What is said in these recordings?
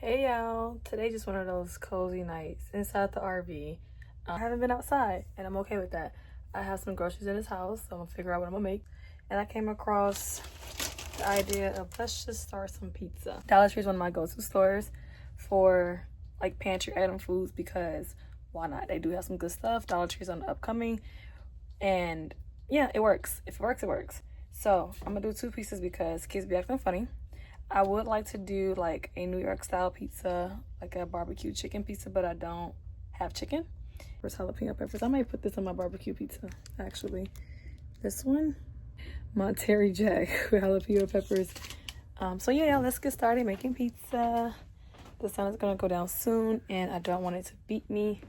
Hey y'all, today just one of those cozy nights inside the RV. I haven't been outside and I'm okay with that. I have some groceries in this house, so I'm gonna figure out what I'm gonna make. And I came across the idea of let's just start some pizza. Dollar Tree is one of my go-to stores for like pantry item foods because why not? They do have some good stuff. Dollar Tree's on the upcoming and yeah, it works. If it works, it works. So I'm gonna do 2 pieces because kids be acting funny. I would like to do like a New York style pizza, like a barbecue chicken pizza, but I don't have chicken. First, jalapeno peppers. I might put this on my barbecue pizza, actually. This one, my Terry Jack with jalapeno peppers. So yeah, let's get started making pizza. The sun is gonna go down soon, and I don't want it to beat me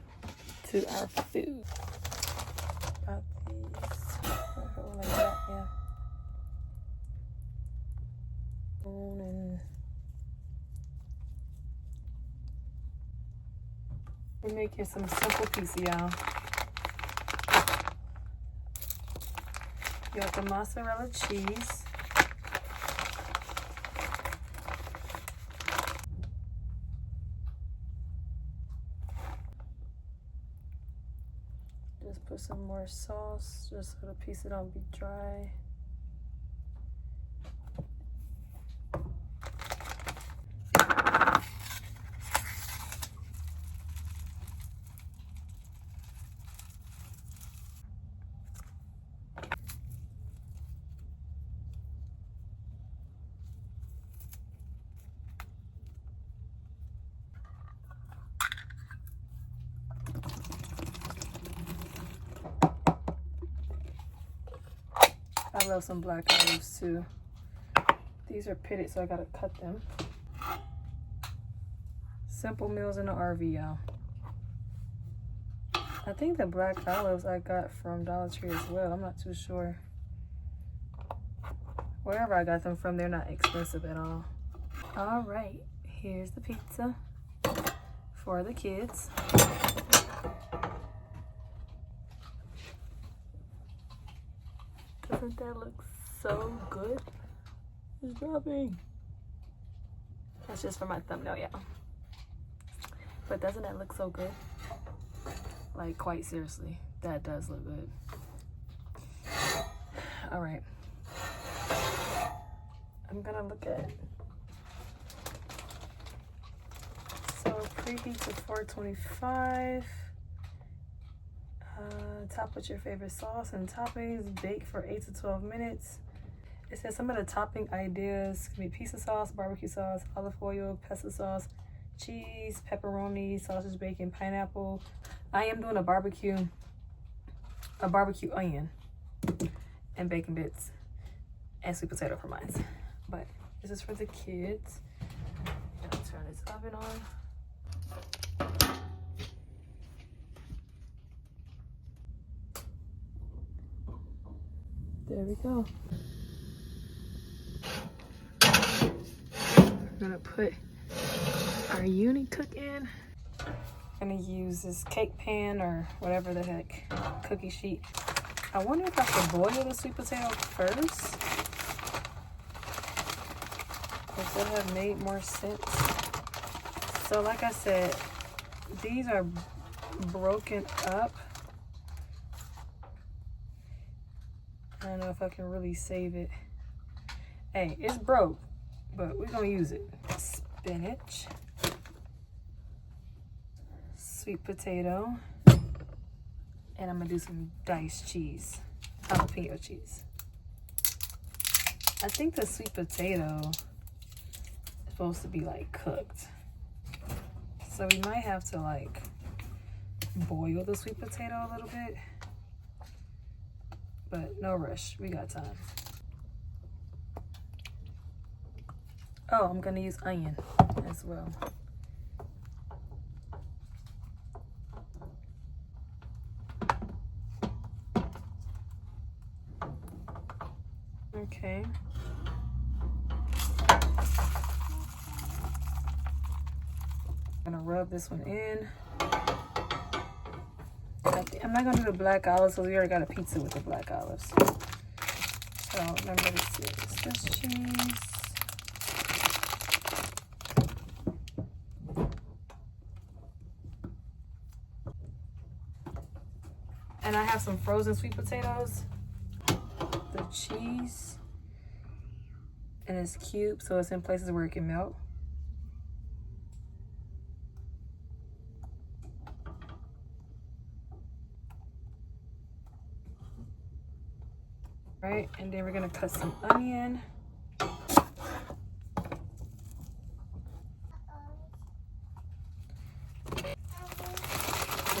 to our food. About these, like that, yeah. And we're making some simple pizza, y'all. You got the mozzarella cheese. Just put some more sauce just so the pizza don't be dry. I love some black olives too. These are pitted, so I gotta cut them. Simple meals in the RV, y'all. I think the black olives I got from Dollar Tree as well. I'm not too sure. Wherever I got them from, they're not expensive at all. All right, here's the pizza for the kids. Doesn't that look so good? It's dropping. That's just for my thumbnail, y'all. But doesn't that look so good? Like, quite seriously, that does look good. All right. I'm gonna look at. So preheat to 425. Top with your favorite sauce and toppings. Bake for 8 to 12 minutes. It says some of the topping ideas can be pizza sauce, barbecue sauce, olive oil, pesto sauce, cheese, pepperoni, sausage, bacon, pineapple. I am doing a barbecue onion and bacon bits and sweet potato for mine. But this is for the kids. I'm gonna turn this oven on. There we go. We're gonna put our Unicook in. I'm gonna use this cake pan or whatever the heck, cookie sheet. I wonder if I should boil the sweet potato first. Would that have made more sense? So like I said, these are broken up. I don't know if I can really save it. Hey, it's broke, but we're gonna use it. Spinach, sweet potato, and I'm gonna do some diced cheese, jalapeno cheese. I think the sweet potato is supposed to be like cooked. So we might have to like boil the sweet potato a little bit. But no rush, we got time. Oh, I'm gonna use onion as well. Okay. I'm gonna rub this one in. I'm not gonna do the black olives because we already got a pizza with the black olives. So remember this is Swiss cheese. And I have some frozen sweet potatoes. The cheese. And it's cubed, so it's in places where it can melt. Right, and then we're gonna cut some onion. I'm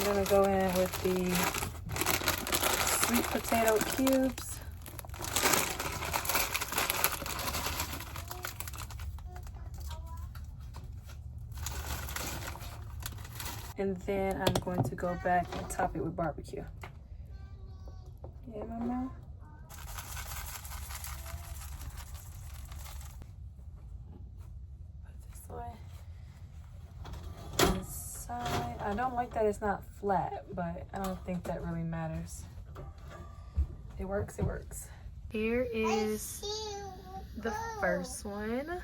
gonna go in with the sweet potato cubes. And then I'm going to go back and top it with barbecue. Yeah, mama? Put this away. Inside. I don't like that it's not flat, but I don't think that really matters. It works, it works. Here is the first one.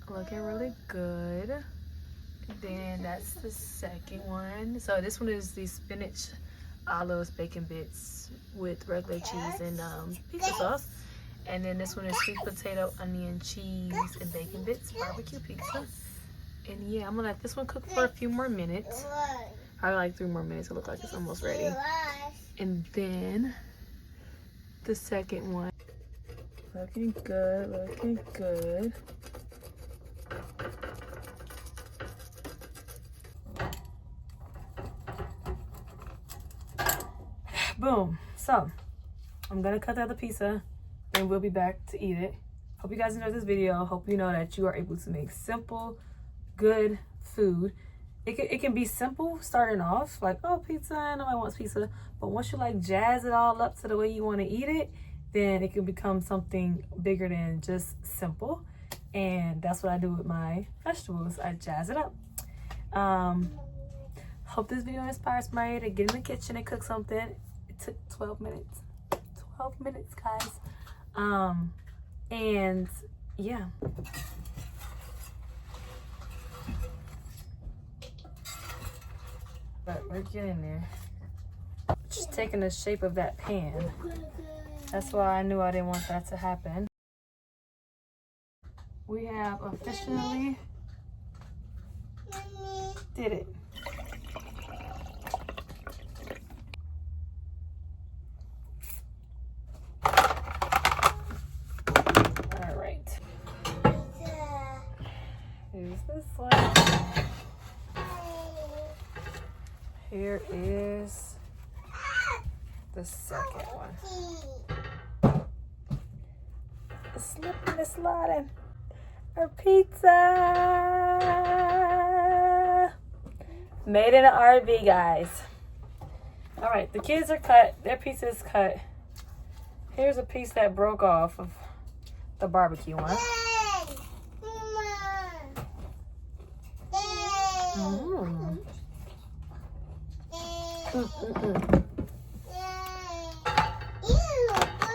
Looking really good. Then that's the second one. So this one is the spinach olives bacon bits with regular cheese and pizza sauce. And then this one is sweet potato, onion, cheese, and bacon bits, barbecue pizza. And yeah, I'm gonna let this one cook for a few more minutes. Probably like 3 more minutes. It looks like it's almost ready. And then the second one. Looking good, looking good. Boom. So I'm gonna cut the other pizza and we'll be back to eat it. Hope you guys enjoyed this video. Hope you know that you are able to make simple, good food. It can be simple starting off, like, oh, pizza, nobody wants pizza. But once you like jazz it all up to the way you want to eat it, then it can become something bigger than just simple. And that's what I do with my vegetables. I jazz it up. Hope this video inspires somebody to get in the kitchen and cook something. It took 12 minutes. 12 minutes, guys. And yeah. But we're getting there. Just taking the shape of that pan. That's why I knew I didn't want that to happen. We have officially did it. All right. Here's this one. Here is the second one. It's slipping, it's sliding. Our pizza. Made in an RV, guys. All right, the kids are cut. Their pizza is cut. Here's a piece that broke off of the barbecue one. Mm.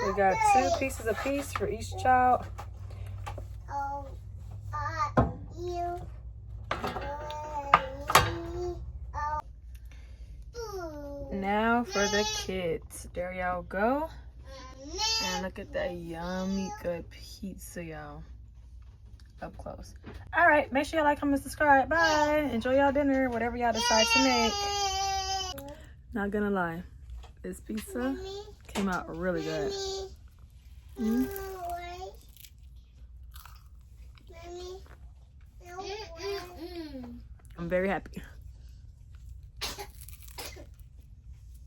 We got 2 pieces apiece for each child. Now for the kids. There y'all go. And look at that yummy good pizza, y'all. Up close. All right, make sure y'all like, comment, subscribe. Bye. Enjoy y'all dinner, whatever y'all decide to make. Not gonna lie, this pizza came out really good. Mm-hmm. I'm very happy.